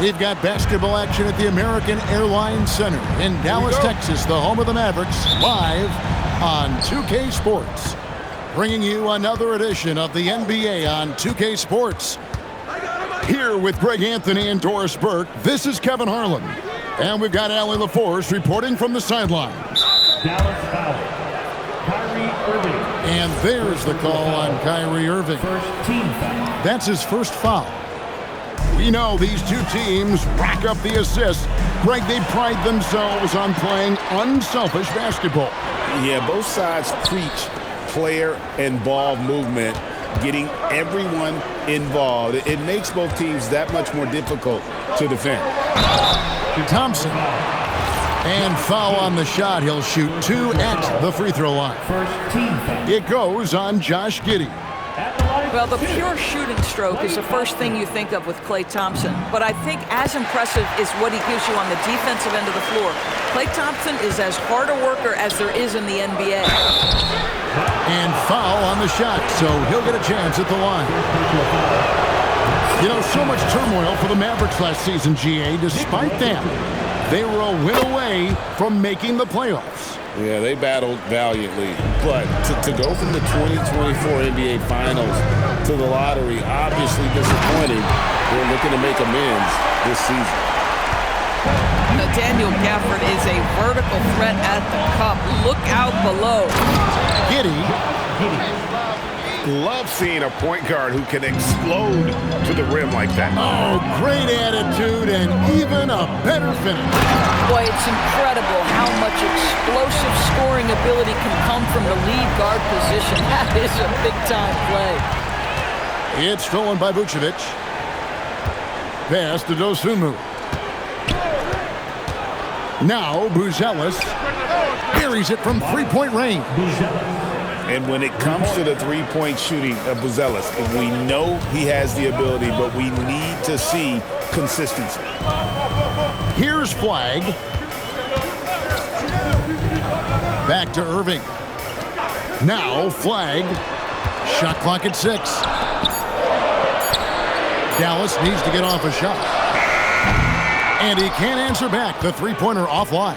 We've got basketball action at the American Airlines Center in Dallas, Texas, the home of the Mavericks, live on 2K Sports. Bringing you another edition of the NBA on 2K Sports. Here with Greg Anthony and Doris Burke, this is Kevin Harlan. And we've got Allie LaForce reporting from the sidelines. Dallas foul. Kyrie Irving. And there's the call on Kyrie Irving. First team foul. That's his first foul. We know these two teams rack up the assists. Greg, they pride themselves on playing unselfish basketball. Yeah, both sides preach player and ball movement, getting everyone involved. It makes both teams that much more difficult to defend. Thompson. And foul on the shot. He'll shoot 2 at the free throw line. First team foul. It goes on Josh Giddey. Well, the pure shooting stroke is the first thing you think of with Klay Thompson. But I think as impressive is what he gives you on the defensive end of the floor. Klay Thompson is as hard a worker as there is in the NBA. And foul on the shot, so he'll get a chance at the line. You know, so much turmoil for the Mavericks last season, GA. Despite that, they were a win away from making the playoffs. Yeah, they battled valiantly. But to go from the 2024 NBA Finals to the lottery, obviously disappointing. They're looking to make amends this season. Daniel Gafford is a vertical threat at the cup. Look out below. Giddey. Love seeing a point guard who can explode to the rim like that. Oh, great attitude and even a better finish. Boy, it's incredible how much explosive scoring ability can come from the lead guard position. That is a big-time play. It's stolen by Vucevic. Pass to Dosunmu. Now, Buzelis buries it from three-point range. And when it comes to the three-point shooting of Buzelis, we know he has the ability, but we need to see consistency. Here's Flag. Back to Irving. Now Flag. Shot clock at 6. Dallas needs to get off a shot. And he can't answer back. The three-pointer offline.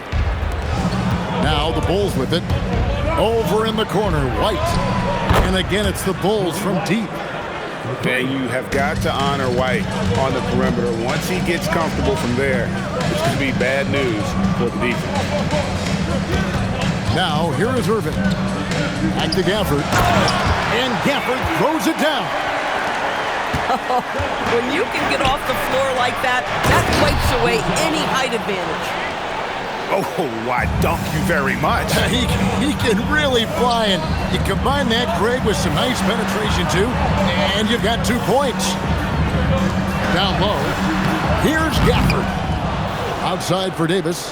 Now the Bulls with it. Over in the corner, White. And again, it's the Bulls from deep. And you have got to honor White on the perimeter. Once he gets comfortable from there, it's going to be bad news for the defense. Now, here is Irving. Back to Gafford. And Gafford throws it down. When you can get off the floor like that, that wipes away any height advantage. Oh, why, thank you very much. He can really fly, and you combine that, Greg, with some nice penetration, too, and you've got 2 points. Down low, here's Gafford. Outside for Davis.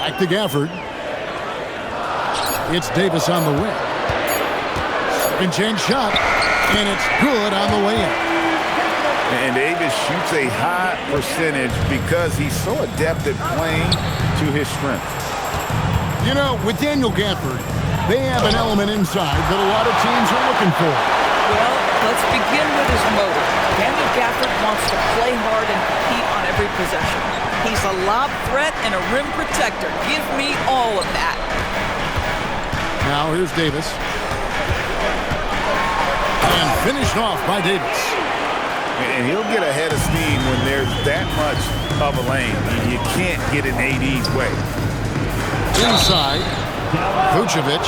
Back to Gafford. It's Davis on the wing. Second-chance shot, and it's good on the way in. And Davis shoots a high percentage because he's so adept at playing to his strength. You know, with Daniel Gafford, they have an element inside that a lot of teams are looking for. Well, let's begin with his motive. Daniel Gafford wants to play hard and compete on every possession. He's a lob threat and a rim protector. Give me all of that. Now here's Davis. And finished off by Davis. And he'll get ahead of steam when there's that much of a lane. You can't get in AD's way. Inside, Vucevic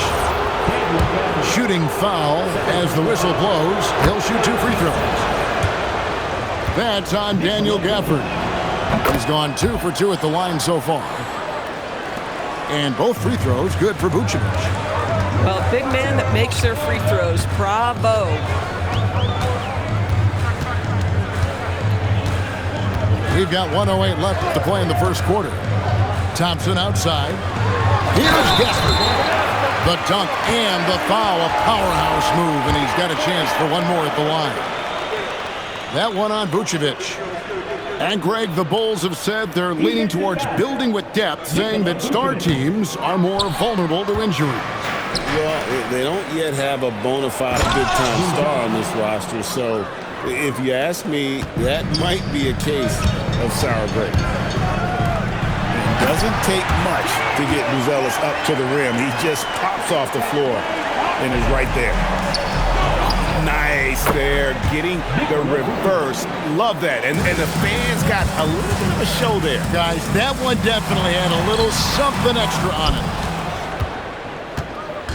shooting foul as the whistle blows. He'll shoot 2 free throws. That's on Daniel Gafford. He's gone 2 for 2 at the line so far. And both free throws good for Vucevic. Well, big man that makes their free throws. Bravo. We've got 1:08 left to play in the first quarter. Thompson outside. Here's Gafford. The dunk and the foul, a powerhouse move, and he's got a chance for one more at the line. That one on Vucevic. And Greg, the Bulls have said they're leaning towards building with depth, saying that star teams are more vulnerable to injury. Well, they don't yet have a bona fide big-time star on this roster, so If you ask me, that might be a case of sour grapes. It doesn't take much to get Buzelis up to the rim. He just pops off the floor and is right there. Nice there, getting the reverse. Love that. And the fans got a little bit of a show there. Guys, that one definitely had a little something extra on it.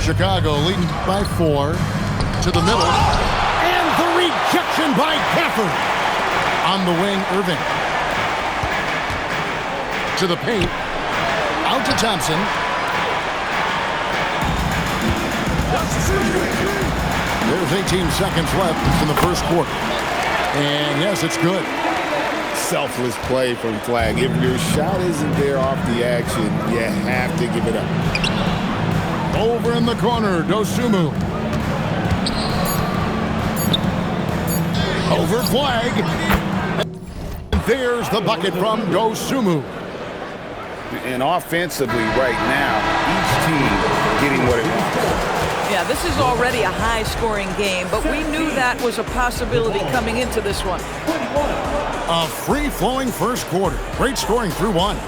Chicago leading by 4 to the middle. And the rejection by Gafford. On the wing, Irving. To the paint. Out to Thompson. There's 18 seconds left in the first quarter. And yes, it's good. Selfless play from Flag. If your shot isn't there off the action, you have to give it up. Over in the corner, Dosunmu. Over Flag. And there's the bucket from Dosunmu. And offensively right now, each team getting what it wants. Yeah, this is already a high-scoring game, but we knew that was a possibility coming into this one. A free-flowing first quarter. Great scoring through 1.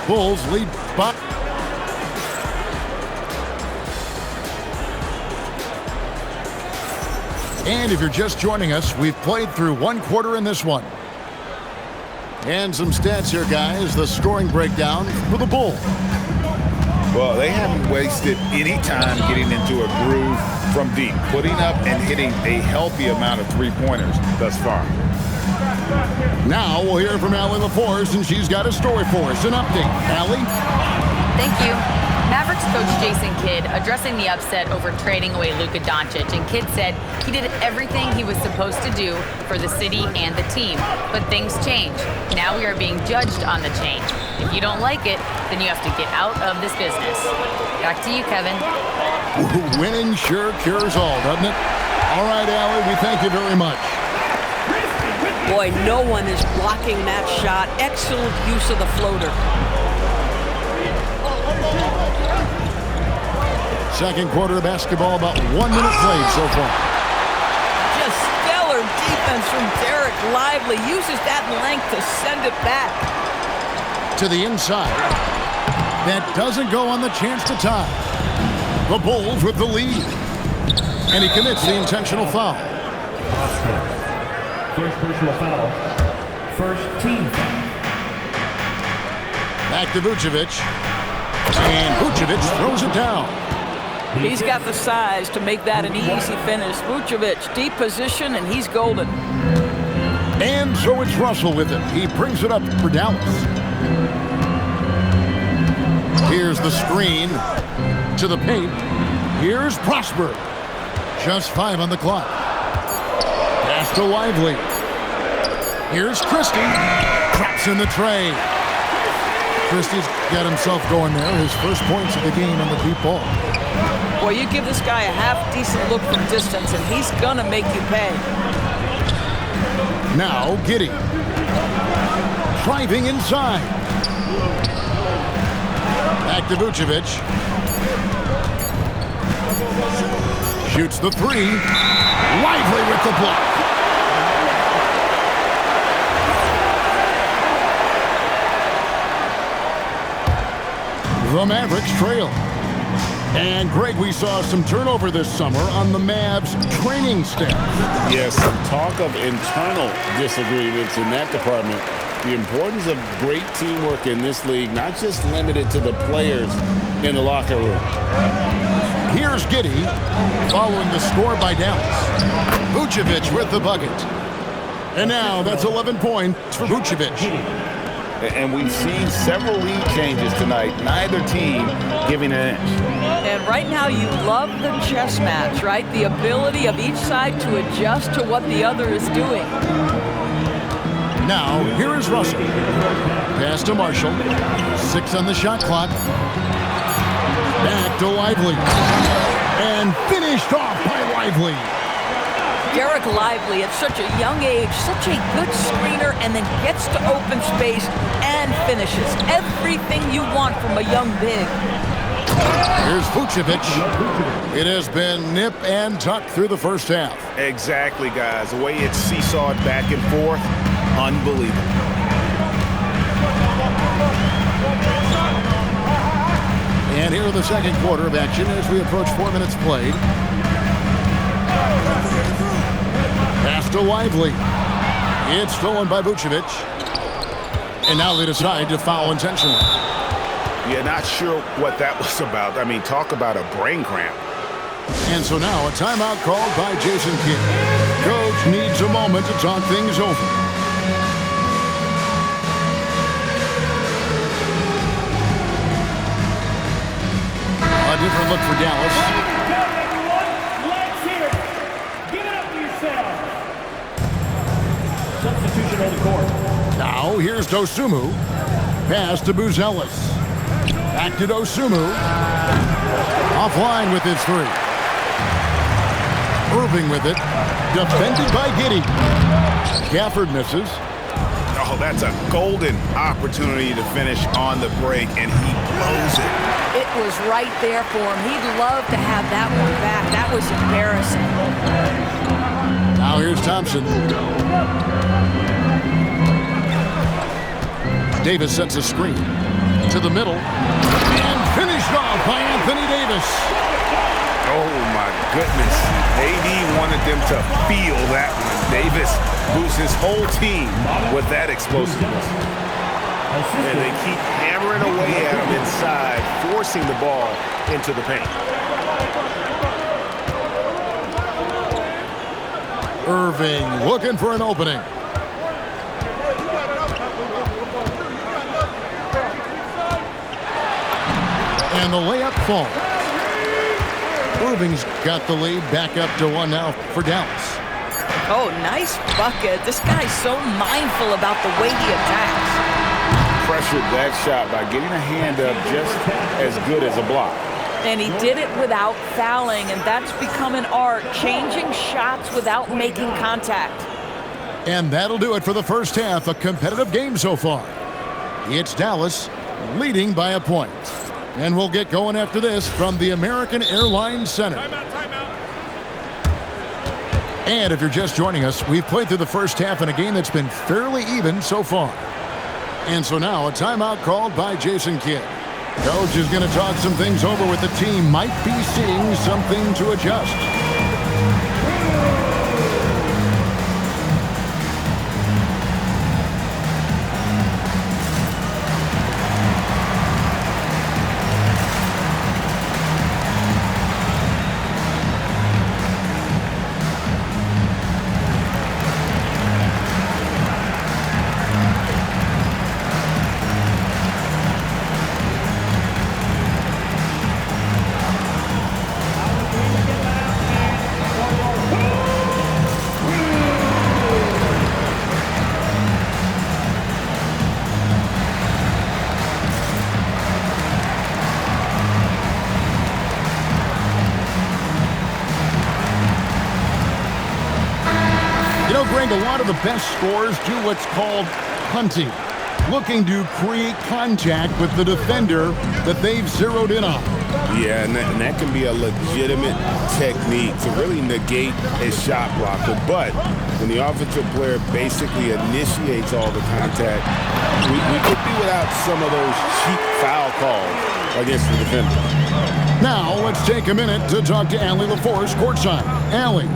Bulls lead by. And if you're just joining us, we've played through 1 quarter in this one. And some stats here, guys. The scoring breakdown for the Bulls. Well, they haven't wasted any time getting into a groove from deep, putting up and hitting a healthy amount of three-pointers thus far. Now we'll hear from Allie LaForce, and she's got a story for us. An update. Allie? Thank you. Mavericks coach Jason Kidd addressing the upset over trading away Luka Doncic, and Kidd said he did everything he was supposed to do for the city and the team. But things change. Now we are being judged on the change. If you don't like it, then you have to get out of this business. Back to you, Kevin. Winning sure cures all, doesn't it? All right, Allie, we thank you very much. Boy, no one is blocking that shot. Excellent use of the floater. Second quarter of basketball, about 1 minute played so far. Just stellar defense from Derek Lively. Uses that length to send it back. To the inside. That doesn't go on the chance to tie. The Bulls with the lead. And he commits the intentional foul. First personal foul. First team foul. Back to Vucevic. And Vucevic throws it down. He's got the size to make that an easy finish. Vucevic, deep position, and he's golden. And so it's Russell with it. He brings it up for Dallas. Here's the screen to the paint. Here's Prosper. Just 5 on the clock. Pass to Lively. Here's Christie. Drops in the tray. Christie's got himself going there. His first points of the game on the deep ball. Boy, you give this guy a half-decent look from distance, and he's going to make you pay. Now, Giddey. Driving inside. Back to Vucevic. Shoots the 3. Lively with the block. The Mavericks trail. And, Greg, we saw some turnover this summer on the Mavs training staff. Yes, some talk of internal disagreements in that department. The importance of great teamwork in this league, not just limited to the players in the locker room. Here's Giddey, following the score by Dallas. Vucevic with the bucket. And now that's 11 points for Vucevic. And we've seen several lead changes tonight, neither team giving an inch. And right now you love the chess match, right? The ability of each side to adjust to what the other is doing. Now, here is Russell. Pass to Marshall. 6 on the shot clock. Back to Lively. And finished off by Lively. Derek Lively at such a young age, such a good screener, and then gets to open space and finishes. Everything you want from a young big. Here's Vucevic. It has been nip and tuck through the first half. Exactly, guys. The way it's seesawed back and forth, unbelievable. And here in the second quarter of action as we approach 4 minutes played. Pass to Lively. It's stolen by Vucevic. And now they decide to foul intentionally. Yeah, not sure what that was about. I mean, talk about a brain cramp. And so now a timeout called by Jason Kidd. Coach needs a moment to talk things over. A different look for Dallas. Let's hear it. Give it up for yourselves. Substitution on the court. Now here's Dosunmu. Pass to Buzelis. Back to Dosunmu. Offline with his three. Irving with it. Defended by Giddey. Gafford misses. Oh, that's a golden opportunity to finish on the break, and he blows it. It was right there for him. He'd love to have that one back. That was embarrassing. Now here's Thompson. Davis sets a screen to the middle and finished off by Anthony Davis. Oh, my goodness. AD wanted them to feel that one. Davis boosts his whole team with that explosiveness. And they keep hammering away at him inside, forcing the ball into the paint. Irving looking for an opening. And the layup falls. Irving's got the lead back up to 1 now for Dallas. Oh, nice bucket. This guy's so mindful about the way he attacks. Pressured that shot by getting a hand up just as good as a block. And he did it without fouling, and that's become an art, changing shots without making contact. And that'll do it for the first half. A competitive game so far. It's Dallas leading by a point. And we'll get going after this from the American Airlines Center. And if you're just joining us, we've played through the first half in a game that's been fairly even so far. And so now a timeout called by Jason Kidd. Coach is going to talk some things over with the team. Might be seeing something to adjust. A lot of the best scorers do what's called hunting, looking to create contact with the defender that they've zeroed in on. Yeah, and that can be a legitimate technique to really negate a shot blocker. But when the offensive player basically initiates all the contact, we could be without some of those cheap foul calls against the defender. Now let's take a minute to talk to Allie LaForce courtside. Allie.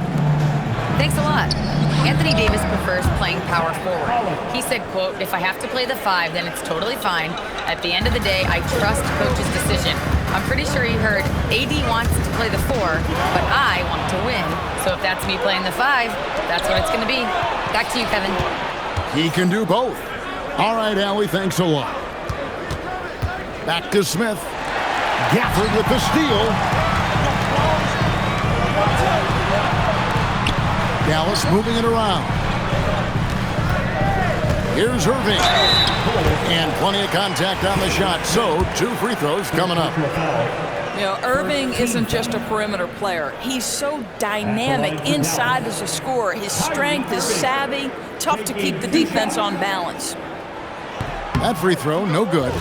Thanks a lot. Anthony Davis prefers playing power forward. He said, quote, "If I have to play the 5, then it's totally fine. At the end of the day, I trust coach's decision." I'm pretty sure he heard AD wants to play the 4, but I want to win. So if that's me playing the 5, that's what it's going to be. Back to you, Kevin. He can do both. All right, Allie, thanks a lot. Back to Smith. Gafford with the steal. Dallas moving it around. Here's Irving. And plenty of contact on the shot. So, 2 free throws coming up. You know, Irving isn't just a perimeter player. He's so dynamic inside as a scorer. His strength, his savvy, tough to keep the defense on balance. That free throw, no good.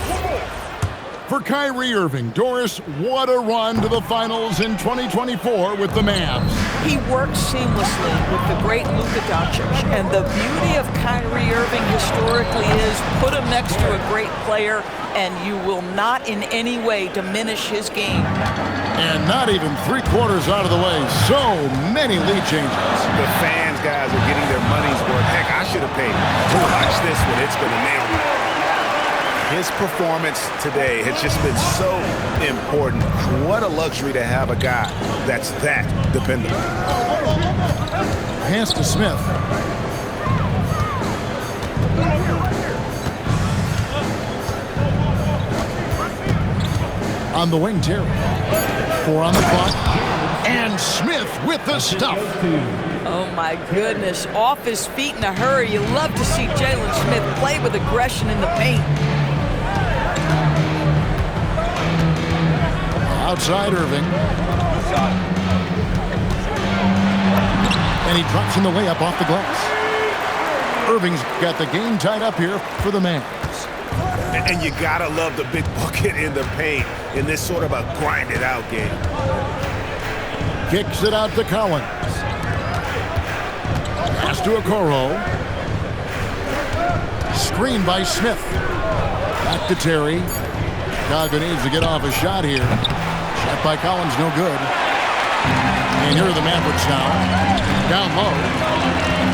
for Kyrie Irving. Doris, what a run to the finals in 2024 with the Mavs. He works seamlessly with the great Luka Doncic. And the beauty of Kyrie Irving historically is put him next to a great player and you will not in any way diminish his game. And not even 3/4 out of the way. So many lead changes. The fans, guys, are getting their money's worth. Heck, I should have paid. Watch this one. It's going to nail me. His performance today has just been so important. What a luxury to have a guy that's that dependable. Pass to Smith. On the wing, Terry. 4 on the clock. And Smith with the stuff. Oh, my goodness. Off his feet in a hurry. You love to see Jalen Smith play with aggression in the paint. Outside Irving. And he drops in the layup off the glass. Irving's got the game tied up here for the Mavs. And you gotta love the big bucket in the paint in this sort of a grinded-out game. Kicks it out to Collins. Pass to Okoro. Screen by Smith. Back to Terry. Chicago needs to get off a shot here. Shot by Collins, no good. And here are the Mavericks now. Down low.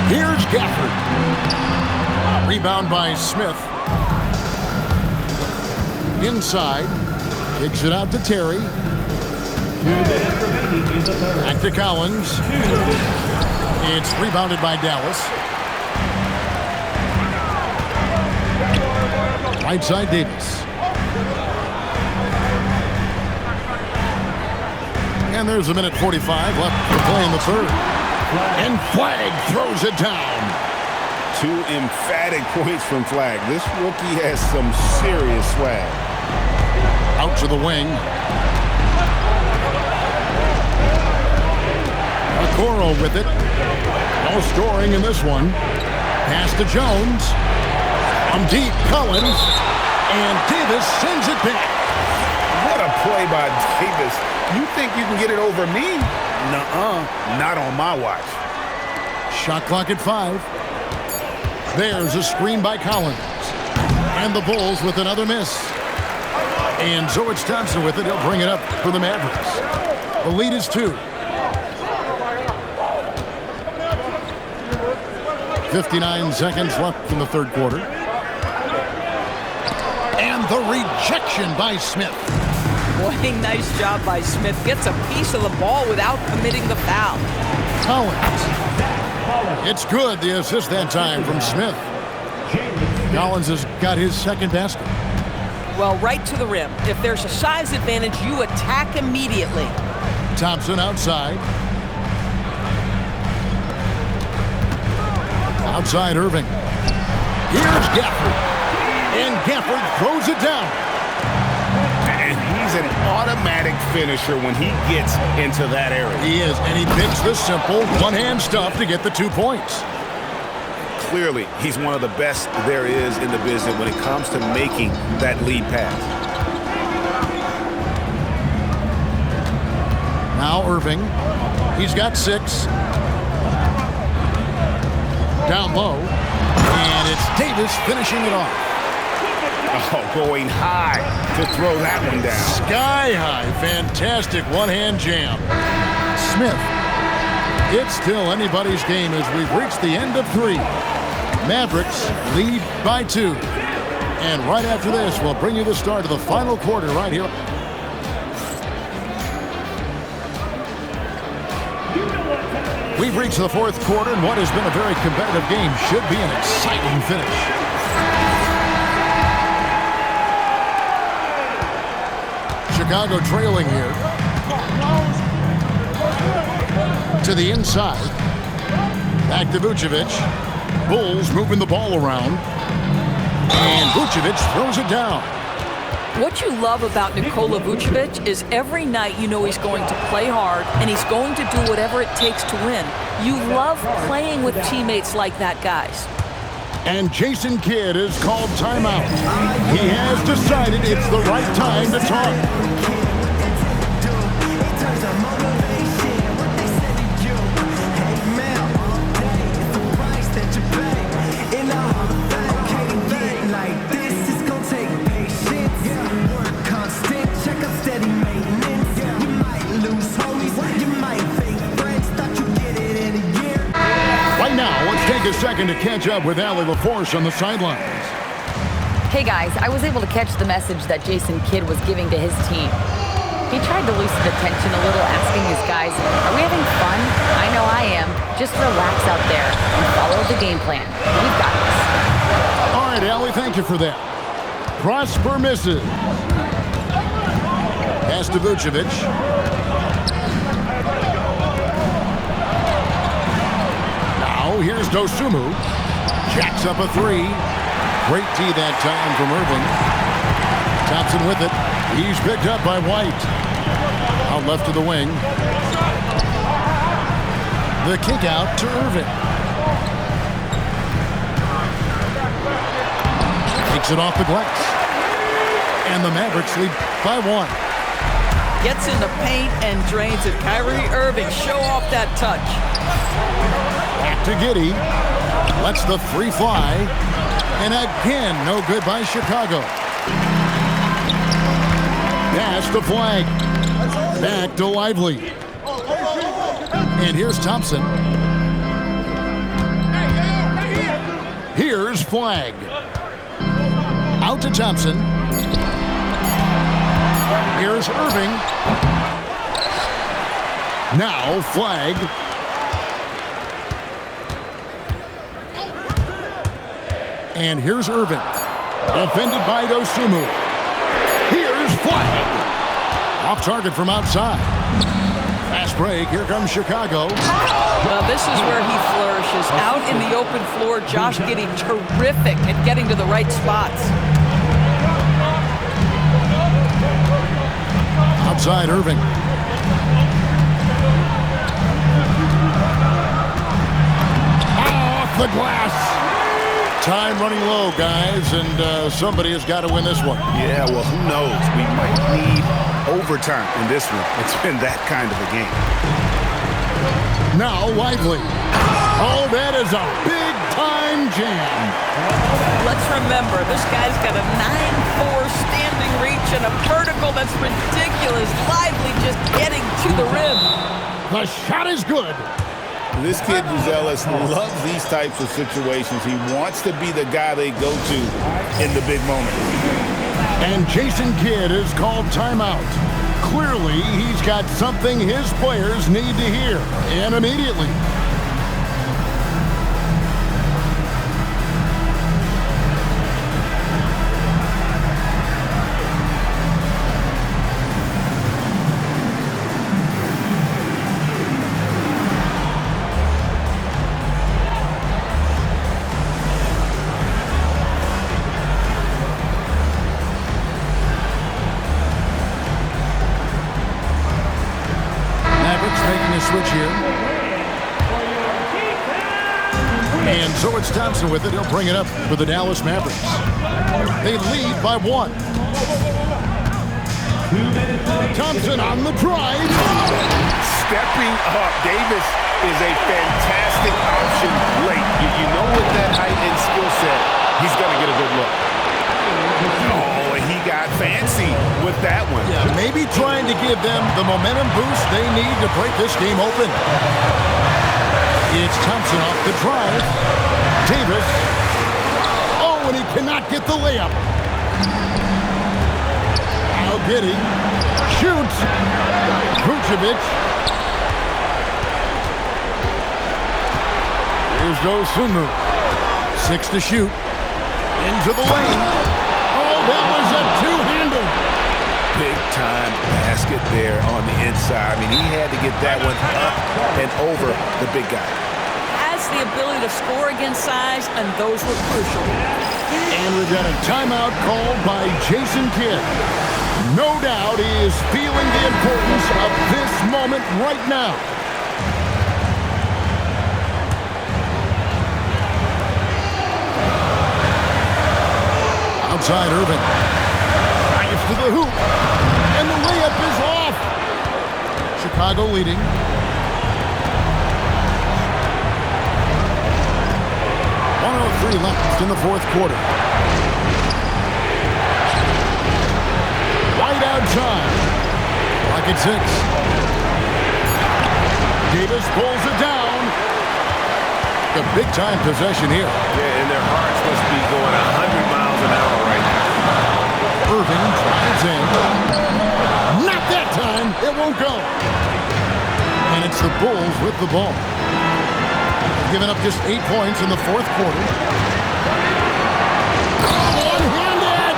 Here's Gafford. Rebound by Smith. Inside. Kicks it out to Terry. Back to Collins. It's rebounded by Dallas. Right side Davis. And there's a minute 45 left to play in the third. And Flag throws it down. 2 emphatic points from Flag. This rookie has some serious swag. Out to the wing. Okoro with it. No scoring in this one. Pass to Jones. From deep, Collins. And Davis sends it back. What a play by Davis. You think you can get it over me? Nuh-uh. Not on my watch. Shot clock at 5. There's a screen by Collins. And the Bulls with another miss. And Zoe Thompson with it. He'll bring it up for the Mavericks. The lead is 2. 59 seconds left in the third quarter. And the rejection by Smith. Boy, nice job by Smith. Gets a piece of the ball without committing the foul. Collins. It's good, the assist that time from Smith. Collins has got his second basket. Well, right to the rim. If there's a size advantage, you attack immediately. Thompson outside. Outside Irving. Here's Gafford. And Gafford throws it down. And he's an automatic finisher when he gets into that area. He is, and he picks the simple one-hand stuff to get the 2 points. Clearly, he's one of the best there is in the business when it comes to making that lead pass. Now Irving. He's got 6. Down low. And it's Davis finishing it off. Oh, going high to throw that one down. Sky high. Fantastic one-hand jam. Smith. It's still anybody's game as we've reached the end of 3. Mavericks lead by 2. And right after this, we'll bring you the start of the final quarter right here. We've reached the fourth quarter, and what has been a very competitive game should be an exciting finish. Chicago trailing here. To the inside. Back to Vucevic. Bulls moving the ball around. And Vucevic throws it down. What you love about Nikola Vucevic is every night you know he's going to play hard and he's going to do whatever it takes to win. You love playing with teammates like that, guys. And Jason Kidd is called timeout. He has decided it's the right time to talk. Take a second to catch up with Allie LaForce on the sidelines. Hey guys, I was able to catch the message that Jason Kidd was giving to his team. He tried to loosen the tension a little, asking his guys, are we having fun? I know I am. Just relax out there and follow the game plan. We've got this. All right, Allie, thank you for that. Prosper misses. Pass to Vucevic. Here's Dosunmu. Jacks up a three. Great tee that time from Irving. Thompson with it. He's picked up by White. Out left to the wing. The kick out to Irving. Takes it off the glass. And the Mavericks lead by 1. Gets in the paint and drains it. Kyrie Irving, show off that touch. Back to Giddey. Lets the three fly. And again, no good by Chicago. Pass to Flag. Back to Lively. And here's Thompson. Here's Flag. Out to Thompson. Here's Irving. Now Flag. And here's Irving. Defended by Dosunmu. Here's Flag. Off target from outside. Fast break. Here comes Chicago. Well, this is where he flourishes. Out in the open floor, Josh Giddey terrific at getting to the right spots. Outside Irving. Off the glass. Time running low, guys, and somebody has got to win this one. Yeah, well, who knows? We might need overtime in this one. It's been that kind of a game. Now Lively. Oh, that is a big-time jam. Let's remember, this guy's got a 9'4" standing reach and a vertical that's ridiculous. Lively just getting to the rim. The shot is good. This kid, Buzelis, loves these types of situations. He wants to be the guy they go to in the big moment. And Jason Kidd is called timeout. Clearly, he's got something his players need to hear, and immediately. Switch here. And so it's Thompson with it. He'll bring it up for the Dallas Mavericks. They lead by 1. Thompson on the drive. Stepping up. Davis is a fantastic option late. You know with that height and skill set, he's going to get a good look. Oh, and he got fancy with that one. Yeah, maybe trying to give them the momentum boost they need to break this game open. It's Thompson off the drive. Davis. Oh, and he cannot get the layup. Now Giddey shoots. Vucevic. Here's Dosunmu. 6 to shoot. Into the lane. Oh, that was a two-hander. Big-time basket there on the inside. I mean, he had to get that one up and over the big guy. Has the ability to score against size, and those were crucial. And we've got a timeout called by Jason Kidd. No doubt he is feeling the importance of this moment right now. outside Irving. Drives to the hoop. And the layup is off. Chicago leading. .103 left in the fourth quarter. Right outside. Rocket 6. Davis pulls it down. A big-time possession here. Yeah, and their hearts must be going 100 miles an hour right now. Irving drives in. Not that time. It won't go. And it's the Bulls with the ball. Giving up just 8 points in the fourth quarter. One-handed!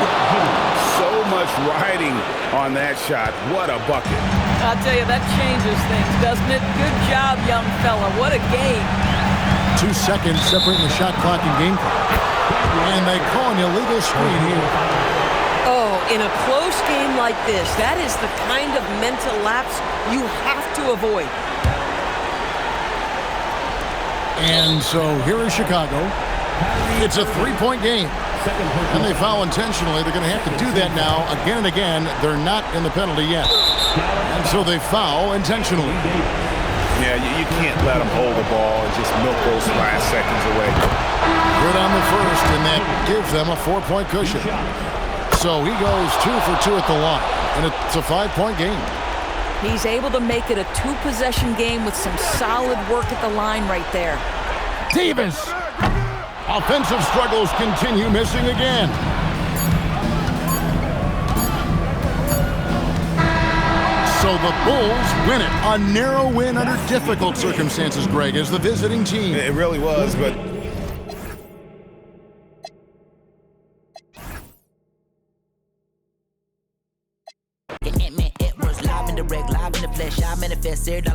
So much riding on that shot. What a bucket. I'll tell you, that changes things, doesn't it? Good job, young fella. What a game. 2 seconds separating the shot clock and game clock. And they call an illegal screen here. Oh, in a close game like this, that is the kind of mental lapse you have to avoid. And so here is Chicago. It's a 3-point game. And they foul intentionally. They're going to have to do that now again and again. They're not in the penalty yet. And so they foul intentionally. Yeah, you can't let them hold the ball and just milk those last seconds away. Good on the first, and that gives them a 4-point cushion. So he goes 2 for 2 at the line, and it's a 5-point game. He's able to make it a 2-possession game with some solid work at the line right there. Davis! Offensive struggles continue, missing again. So the Bulls win it. A narrow win under difficult circumstances, Greg, as the visiting team. It really was, but It was live in the reg, live in the flesh. I manifested.